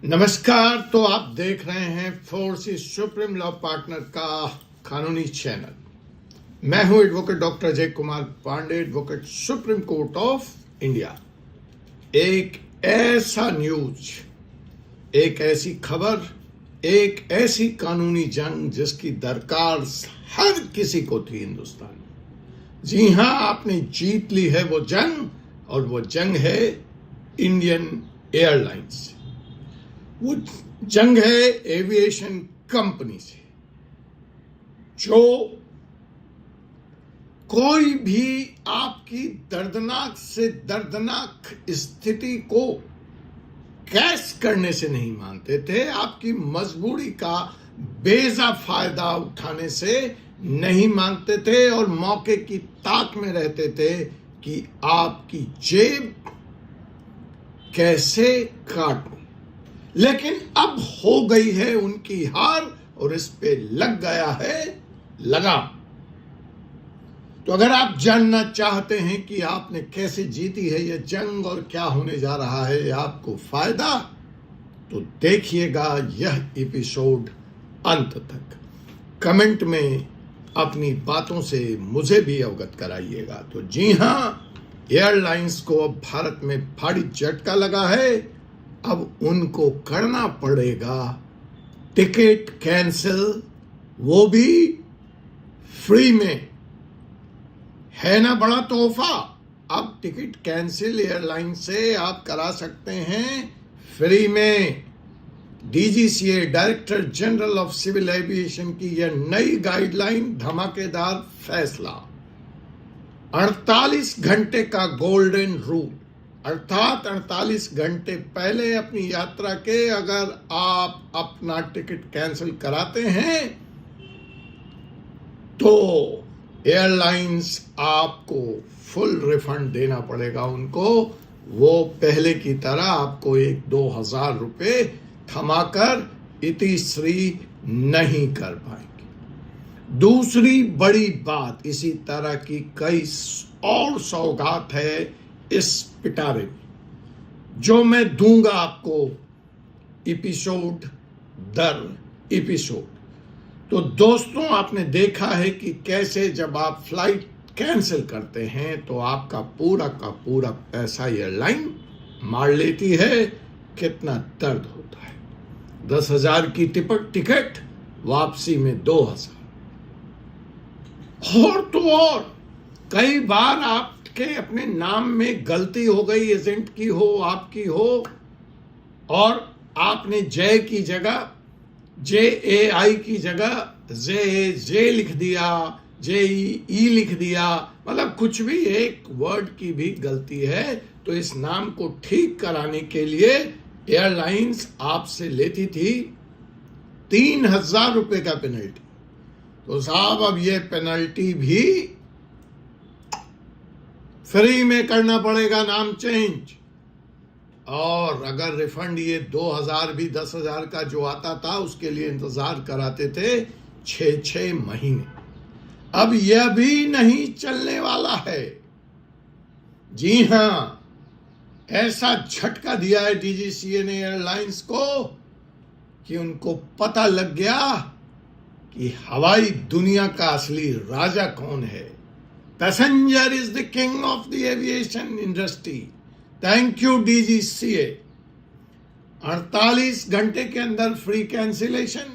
नमस्कार। तो आप देख रहे हैं फोर्सिस सुप्रीम लॉ पार्टनर का कानूनी चैनल। मैं हूं advocate doctor Ajay Kumar Pandey, advocate Supreme Court of India. एक ऐसा न्यूज, एक ऐसी खबर, एक ऐसी कानूनी जंग जिसकी दरकार हर किसी को थी हिंदुस्तान में। जी हां, आपने जीत ली है वो जंग, और वो जंग है इंडियन एयरलाइंस। वो जंग है एविएशन कंपनी से, जो कोई भी आपकी दर्दनाक से दर्दनाक स्थिति को कैश करने से नहीं मानते थे, आपकी मजबूरी का बेजा फायदा उठाने से नहीं मानते थे, और मौके की ताक में रहते थे कि आपकी जेब कैसे काटूं। लेकिन अब हो गई है उनकी हार, और इस पे लग गया है लगाम। तो अगर आप जानना चाहते हैं कि आपने कैसे जीती है यह जंग और क्या होने जा रहा है आपको फायदा, तो देखिएगा यह एपिसोड अंत तक। कमेंट में अपनी बातों से मुझे भी अवगत कराइएगा। तो जी हां, एयरलाइंस को अब भारत में भारी झटका लगा है। अब उनको करना पड़ेगा टिकट कैंसिल, वो भी फ्री में। है ना बड़ा तोहफा। अब टिकट कैंसिल एयरलाइन से आप करा सकते हैं फ्री में। DGCA, director general of civil aviation की यह नई गाइडलाइन, धमाकेदार फैसला। 48 घंटे का गोल्डन रूल, अर्थात 48 घंटे पहले अपनी यात्रा के अगर आप अपना टिकट कैंसिल कराते हैं तो एयरलाइंस आपको फुल रिफंड देना पड़ेगा उनको। वो पहले की तरह आपको 1-2 हजार रुपए थमाकर इतिश्री नहीं कर पाएंगे। दूसरी बड़ी बात, इसी तरह की कई और सौगात है इस पिटारे में, जो मैं दूंगा आपको एपिसोड दर एपिसोड। तो दोस्तों, आपने देखा है कि कैसे जब आप फ्लाइट कैंसिल करते हैं तो आपका पूरा का पूरा पैसा एयरलाइन मार लेती है। कितना दर्द होता है। 10,000 की टिकट, वापसी में 2,000। और तो और कई बार आप के अपने नाम में गलती हो गई, एजेंट की हो, आपकी हो, और आपने जय की जगह JAI की जगह जे लिख दिया, JEE लिख दिया, मतलब कुछ भी एक वर्ड की भी गलती है, तो इस नाम को ठीक कराने के लिए एयरलाइंस आपसे लेती थी 3,000 रुपए का पेनल्टी। तो साहब, अब यह पेनल्टी भी फ्री में करना पड़ेगा, नाम चेंज। और अगर रिफंड ये 2,000 भी 10,000 का जो आता था उसके लिए इंतजार कराते थे 6-6 महीने। अब यह भी नहीं चलने वाला है। जी हां, ऐसा झटका दिया है डीजीसीए ने एयरलाइंस को कि उनको पता लग गया कि हवाई दुनिया का असली राजा कौन है। Passenger is the king of the aviation industry. Thank you DGCA। 48 घंटे के अंदर फ्री कैंसिलेशन,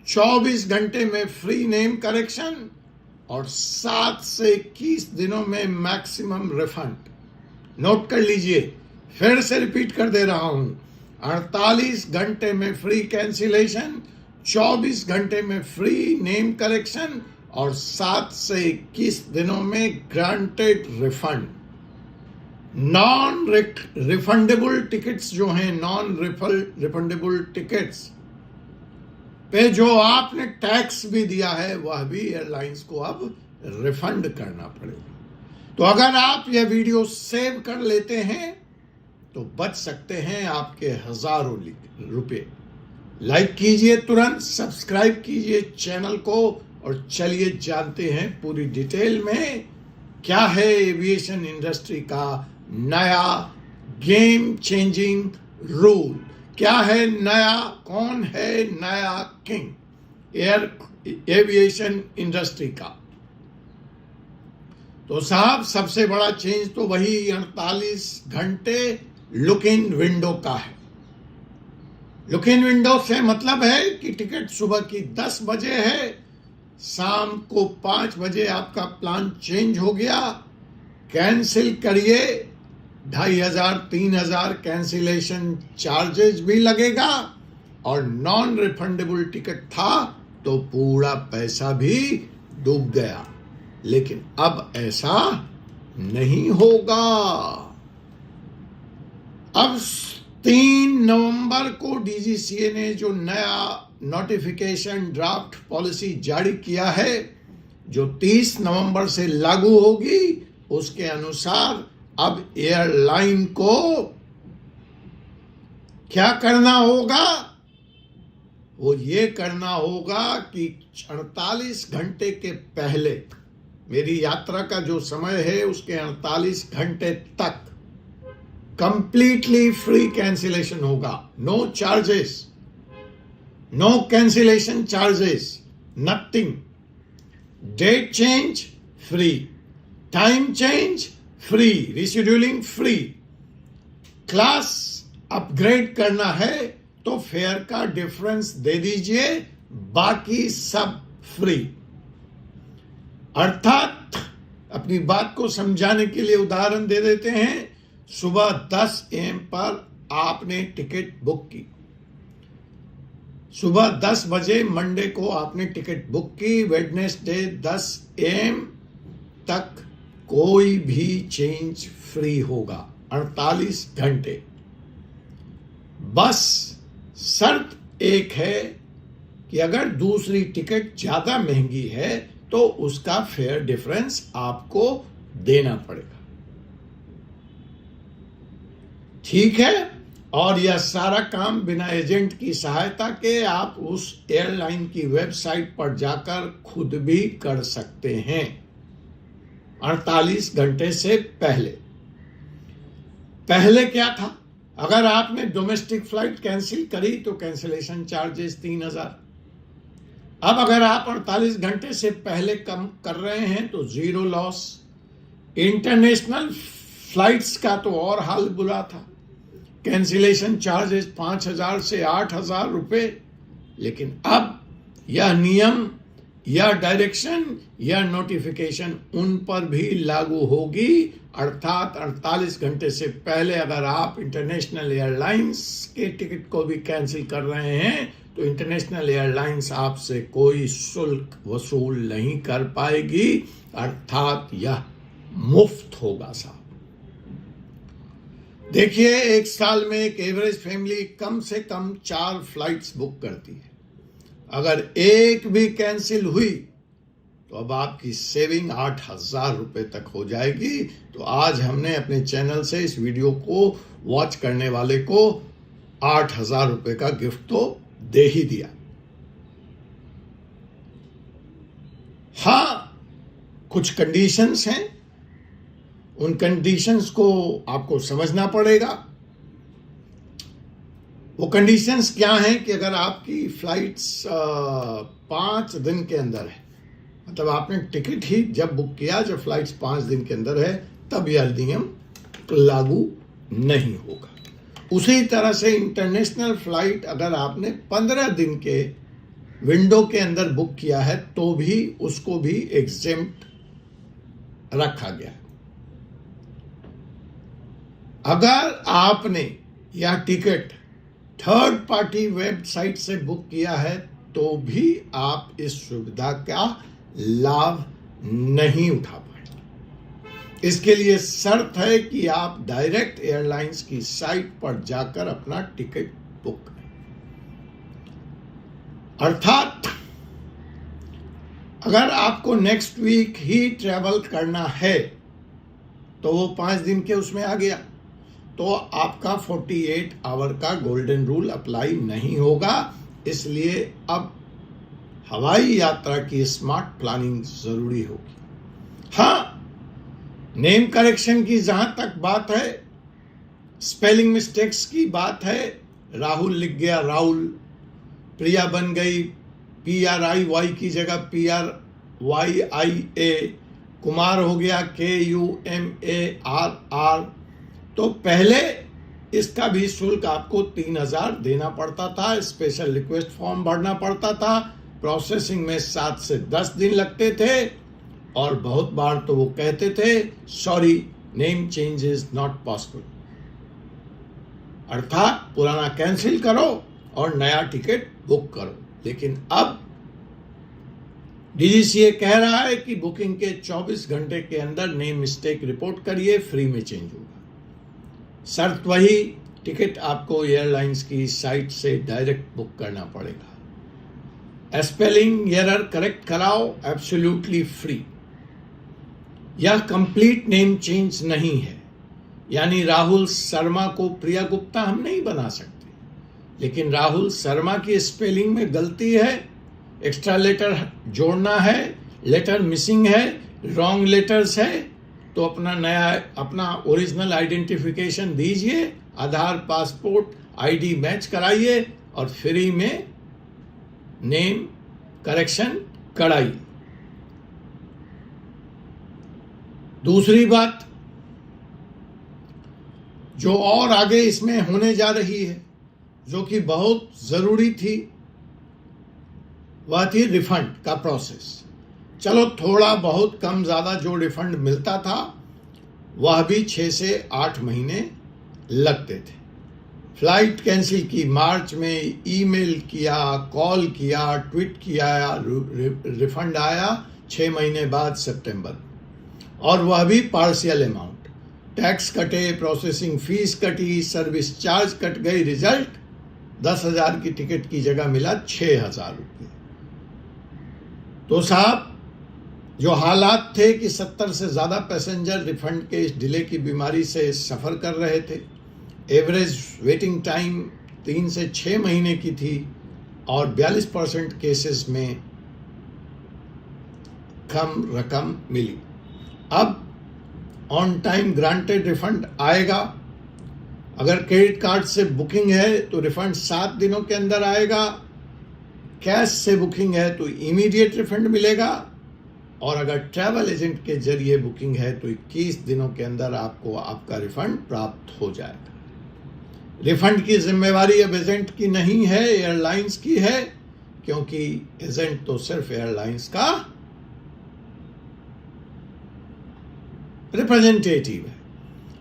24 घंटे में फ्री नेम करेक्शन, और 7 से 21 दिनों में मैक्सिमम रिफंड। नोट कर लीजिए, फिर से रिपीट कर दे रहा हूं। 48 घंटे में फ्री कैंसिलेशन, 24 घंटे में फ्री नेम करेक्शन, और 7 से 21 दिनों में granted refund. Non refundable tickets जो हैं, नॉन रिफंडेबल टिकट्स पे जो आपने टैक्स भी दिया है, वह भी एयरलाइंस को अब रिफंड करना पड़ेगा। तो अगर आप यह वीडियो सेव कर लेते हैं तो बच सकते हैं आपके हजारों रुपए। लाइक कीजिए, तुरंत सब्सक्राइब कीजिए चैनल को, और चलिए जानते हैं पूरी डिटेल में क्या है एविएशन इंडस्ट्री का नया गेम चेंजिंग रूल। क्या है नया, कौन है नया किंग एविएशन इंडस्ट्री का? तो साहब सबसे बड़ा चेंज तो वही 48 घंटे लुक इन विंडो का है। लुक इन विंडो से मतलब है कि टिकट सुबह की 10 बजे है, शाम को 5 बजे आपका प्लान चेंज हो गया, कैंसिल करिए, 2500 3000 कैंसिलेशन चार्जेस भी लगेगा, और नॉन रिफंडेबल टिकट था तो पूरा पैसा भी डूब गया। लेकिन अब ऐसा नहीं होगा। अब 3 नवंबर को डीजीसीए ने जो नया नोटिफिकेशन ड्राफ्ट पॉलिसी जारी किया है, जो 30 नवंबर से लागू होगी, उसके अनुसार अब एयरलाइन को क्या करना होगा? वो ये करना होगा कि 48 घंटे के पहले, मेरी यात्रा का जो समय है उसके 48 घंटे तक कंप्लीटली फ्री कैंसिलेशन होगा। No charges, no cancellation charges, nothing. Date change free, time change free, rescheduling free, class upgrade करना है तो फेयर का डिफरेंस दे दीजिए, बाकी सब फ्री। अर्थात अपनी बात को समझाने के लिए उदाहरण दे देते हैं। सुबह 10 AM पर आपने टिकट बुक की, सुबह 10 बजे मंडे को आपने टिकट बुक की, वेडनेसडे 10 AM तक कोई भी चेंज फ्री होगा 48 घंटे। बस शर्त एक है कि अगर दूसरी टिकट ज्यादा महंगी है तो उसका फेयर डिफरेंस आपको देना पड़ेगा। ठीक है? और यह सारा काम बिना एजेंट की सहायता के आप उस एयरलाइन की वेबसाइट पर जाकर खुद भी कर सकते हैं 48 घंटे से पहले। पहले क्या था? अगर आपने डोमेस्टिक फ्लाइट कैंसिल करी तो कैंसिलेशन चार्जेस 3000। अब अगर आप 48 घंटे से पहले कम कर रहे हैं तो जीरो लॉस। इंटरनेशनल फ्लाइट्स का तो और हाल बुरा था, कैंसिलेशन चार्जेस 5000 से 8000 रुपए। लेकिन अब यह नियम, यह डायरेक्शन, यह नोटिफिकेशन उन पर भी लागू होगी। अर्थात 48 घंटे से पहले अगर आप इंटरनेशनल एयरलाइंस के टिकट को भी कैंसिल कर रहे हैं तो इंटरनेशनल एयरलाइंस आपसे कोई शुल्क वसूल नहीं कर पाएगी, अर्थात यह मुफ्त होगा साहब। देखिए, एक साल में एक एवरेज फैमिली कम से कम 4 फ्लाइट्स बुक करती है। अगर एक भी कैंसिल हुई तो अब आपकी सेविंग 8000 रुपए तक हो जाएगी। तो आज हमने अपने चैनल से इस वीडियो को वॉच करने वाले को 8000 रुपए का गिफ्ट तो दे ही दिया। हाँ, कुछ कंडीशंस हैं, उन कंडीशंस को आपको समझना पड़ेगा। वो कंडीशंस क्या हैं कि अगर आपकी फ्लाइट्स 5 दिन के अंदर है, मतलब आपने टिकट ही जब बुक किया जब फ्लाइट्स 5 दिन के अंदर है, तब यह नियम लागू नहीं होगा। उसी तरह से इंटरनेशनल फ्लाइट अगर आपने 15 दिन के विंडो के अंदर बुक किया है तो भी उसको भी एग्जेम्प्ट रखा गया है। अगर आपने यह टिकट थर्ड पार्टी वेबसाइट से बुक किया है तो भी आप इस सुविधा का लाभ नहीं उठा पाएंगे। इसके लिए शर्त है कि आप डायरेक्ट एयरलाइंस की साइट पर जाकर अपना टिकट बुक करें। अर्थात अगर आपको नेक्स्ट वीक ही ट्रैवल करना है तो वो 5 दिन के उसमें आ गया तो आपका 48 आवर का गोल्डन रूल अप्लाई नहीं होगा। इसलिए अब हवाई यात्रा की स्मार्ट प्लानिंग जरूरी होगी। हाँ, नेम करेक्शन की जहां तक बात है, स्पेलिंग मिस्टेक्स की बात है, राहुल लिख गया राहुल, प्रिया बन गई PRIY की जगह PRYIA, कुमार हो गया KUMARR। तो पहले इसका भी शुल्क आपको 3,000 देना पड़ता था, स्पेशल रिक्वेस्ट फॉर्म भरना पड़ता था, प्रोसेसिंग में 7 से 10 दिन लगते थे, और बहुत बार तो वो कहते थे sorry name change is not possible, अर्थात पुराना कैंसिल करो और नया टिकट बुक करो। लेकिन अब DGCA कह रहा है कि बुकिंग के 24 घंटे के अंदर नेम मिस्टेक रिपोर्ट करिए, फ्री में चेंज होगा। शर्त वही, टिकट आपको एयरलाइंस की साइट से डायरेक्ट बुक करना पड़ेगा। स्पेलिंग एरर करेक्ट कराओ, एब्सोल्युटली फ्री। यह कंप्लीट नेम चेंज नहीं है, यानी राहुल शर्मा को प्रिया गुप्ता हम नहीं बना सकते, लेकिन राहुल शर्मा की स्पेलिंग में गलती है, एक्स्ट्रा लेटर जोड़ना है, लेटर मिसिंग है, रॉन्ग लेटर्स है, तो अपना ओरिजिनल आइडेंटिफिकेशन दीजिए, आधार पासपोर्ट ID मैच कराइए और फ्री में नेम करेक्शन कराइए। दूसरी बात जो और आगे इसमें होने जा रही है, जो कि बहुत जरूरी थी, वह थी रिफंड का प्रोसेस। चलो थोड़ा बहुत कम ज़्यादा जो रिफंड मिलता था वह भी 6 से 8 महीने लगते थे। फ्लाइट कैंसिल की मार्च में, ईमेल किया, कॉल किया, ट्वीट किया, रिफंड आया 6 महीने बाद सितंबर, और वह भी पार्शियल अमाउंट। टैक्स कटे, प्रोसेसिंग फीस कटी, सर्विस चार्ज कट गई, रिजल्ट 10,000 की टिकट की जगह मिला 6,000 रुपये। तो साहब जो हालात थे कि 70 से ज़्यादा पैसेंजर रिफंड के इस डिले की बीमारी से सफ़र कर रहे थे, एवरेज वेटिंग टाइम 3 से 6 महीने की थी, और 42% केसेस में कम रकम मिली। अब ऑन टाइम ग्रांटेड रिफंड आएगा। अगर क्रेडिट कार्ड से बुकिंग है तो रिफंड 7 दिनों के अंदर आएगा, कैश से बुकिंग है तो इमीडिएट रिफंड मिलेगा, और अगर ट्रैवल एजेंट के जरिए बुकिंग है तो 21 दिनों के अंदर आपको आपका रिफंड प्राप्त हो जाएगा। रिफंड की जिम्मेवारी अब एजेंट की नहीं है, एयरलाइंस की है, क्योंकि एजेंट तो सिर्फ एयरलाइंस का रिप्रेजेंटेटिव है।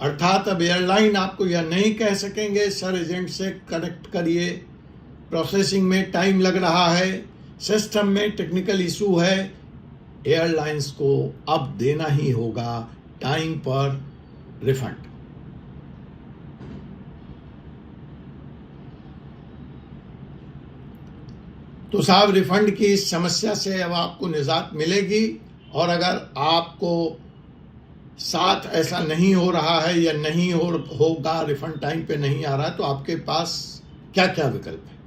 अर्थात अब एयरलाइन आपको यह नहीं कह सकेंगे सर एजेंट से कनेक्ट करिए, प्रोसेसिंग में टाइम लग रहा है, सिस्टम में टेक्निकल इशू है। एयरलाइंस को अब देना ही होगा टाइम पर रिफंड। तो साहब रिफंड की इस समस्या से अब आपको निजात मिलेगी, और अगर आपको साथ ऐसा नहीं हो रहा है या नहीं होगा, रिफंड टाइम पे नहीं आ रहा है, तो आपके पास क्या क्या विकल्प है।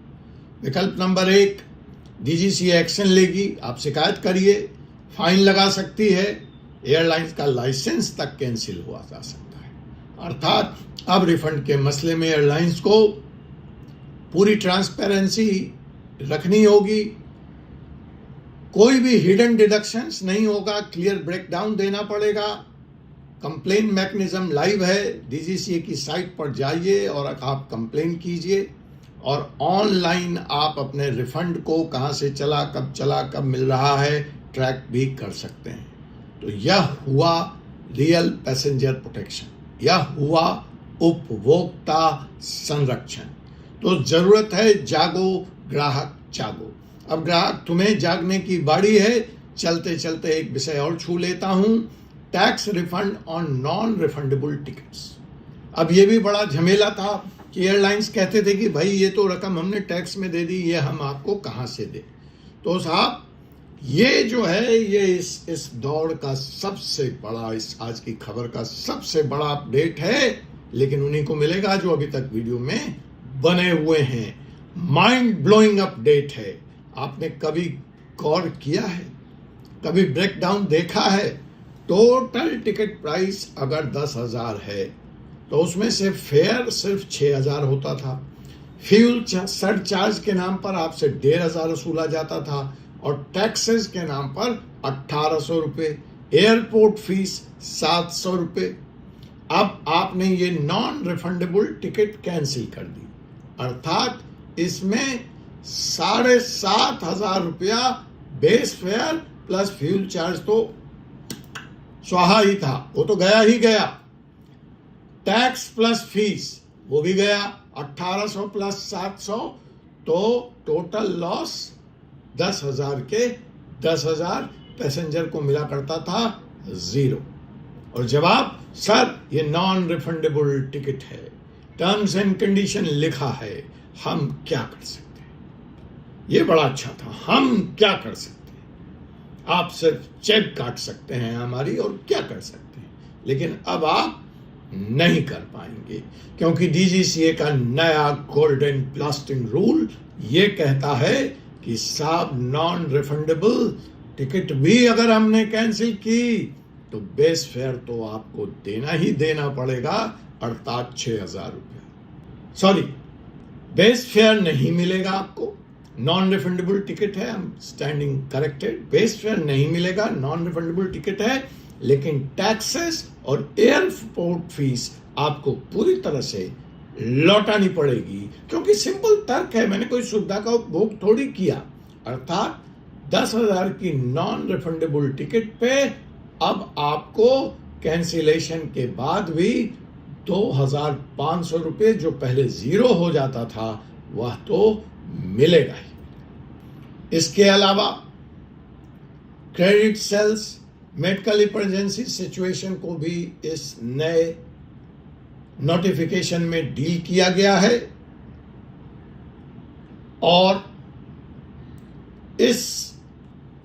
विकल्प नंबर 1, DGCA एक्शन लेगी, आप शिकायत करिए, फाइन लगा सकती है, एयरलाइंस का लाइसेंस तक कैंसिल हुआ जा सकता है। अर्थात अब रिफंड के मसले में एयरलाइंस को पूरी ट्रांसपेरेंसी रखनी होगी, कोई भी हिडन डिडक्शंस नहीं होगा, क्लियर ब्रेकडाउन देना पड़ेगा। कंप्लेन मैकेनिज्म लाइव है, DGCA की साइट पर जाइए और आप कंप्लेन कीजिए, और ऑनलाइन आप अपने रिफंड को कहां से चला, कब मिल रहा है, ट्रैक भी कर सकते हैं। तो यह हुआ रियल पैसेंजर प्रोटेक्शन, यह हुआ उपभोक्ता संरक्षण। तो जरूरत है जागो ग्राहक जागो। अब ग्राहक तुम्हें जागने की बारी है। चलते चलते एक विषय और छू लेता हूं, tax refund on non refundable tickets. अब ये भी बड़ा झमेला था कि एयरलाइंस कहते थे कि भाई ये तो रकम हमने टैक्स में दे दी, ये हम आपको कहां से दें। तो साहब ये जो है ये इस दौड़ का सबसे बड़ा, इस आज की खबर का सबसे बड़ा अपडेट है, लेकिन उन्हीं को मिलेगा जो अभी तक वीडियो में बने हुए हैं। माइंड ब्लोइंग अपडेट है। आपने कभी गौर किया है, कभी ब्रेकडाउन देखा है? टोटल टिकट प्राइस अगर 10,000 है तो उसमें से फेयर सिर्फ 6,000 होता था। फ्यूल सरचार्ज के नाम पर आपसे 1,500 वसूला जाता था और टैक्सेस के नाम पर 1,800 रुपये, एयरपोर्ट फीस 700 रुपये। अब आपने ये नॉन रिफंडेबल टिकट कैंसिल कर दी, अर्थात इसमें 7,500 रुपया base fare plus fuel charge तो स्वाहा ही था, वो तो गया ही गया। टैक्स प्लस फीस वो भी गया, 1,800 प्लस 700, तो टोटल लॉस 10,000 के 10,000 पैसेंजर को मिला करता था 0। और जवाब, सर ये नॉन रिफंडेबल टिकट है, टर्म्स एंड कंडीशन लिखा है, हम क्या कर सकते हैं। ये बड़ा अच्छा था, हम क्या कर सकते हैं, आप सिर्फ चेक काट सकते हैं हमारी, और क्या कर सकते हैं, लेकिन अब आप नहीं कर पाएंगे, क्योंकि डीजीसीए का नया गोल्डन प्लास्टिक रूल ये कहता है कि साहब नॉन रिफंडेबल टिकट भी अगर हमने कैंसिल की तो बेस फेयर तो आपको देना ही देना पड़ेगा, अर्थात 6,000 रुपया। सॉरी, बेस फेयर नहीं मिलेगा आपको, नॉन रिफंडेबल टिकट है, हम स्टैंडिंग करेक्टेड, बेस फेयर नहीं मिलेगा, नॉन रिफंडेबल टिकट है, लेकिन टैक्सेस और एयरपोर्ट फीस आपको पूरी तरह से लौटानी पड़ेगी, क्योंकि सिंपल तर्क है, मैंने कोई सुविधा का उपभोग थोड़ी किया। अर्थात 10,000 की नॉन रिफंडेबल टिकट पे अब आपको कैंसिलेशन के बाद भी 2,500 रुपये, जो पहले 0 हो जाता था, वह तो मिलेगा ही। इसके अलावा credit sales, medical emergency situation को भी इस नए नोटिफिकेशन में डील किया गया है, और इस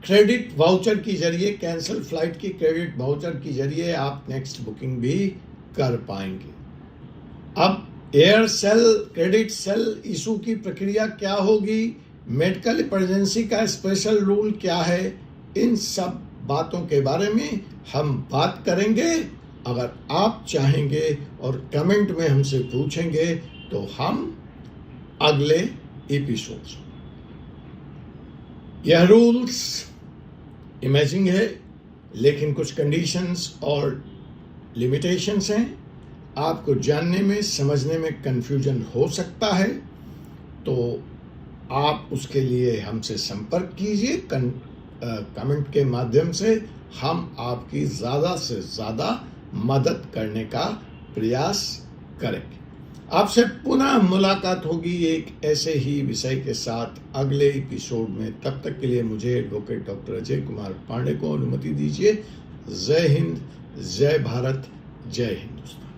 क्रेडिट वाउचर की जरिए, कैंसल फ्लाइट की क्रेडिट वाउचर की जरिए आप नेक्स्ट बुकिंग भी कर पाएंगे। अब air sale, credit sale issue की प्रक्रिया क्या होगी, मेडिकल इमरजेंसी का स्पेशल रूल क्या है, इन सब बातों के बारे में हम बात करेंगे। अगर आप चाहेंगे और कमेंट में हमसे पूछेंगे तो हम अगले एपिसोड्स, यह रूल्स इमेजिंग है, लेकिन कुछ कंडीशंस और लिमिटेशंस हैं, आपको जानने में समझने में कंफ्यूजन हो सकता है, तो आप उसके लिए हमसे संपर्क कीजिए कमेंट के माध्यम से। हम आपकी ज़्यादा से ज़्यादा मदद करने का प्रयास करेंगे। आपसे पुनः मुलाकात होगी एक ऐसे ही विषय के साथ अगले एपिसोड में। तब तक के लिए मुझे एडवोकेट डॉक्टर अजय कुमार पांडे को अनुमति दीजिए। जय हिंद, जय भारत, जय हिंदुस्तान।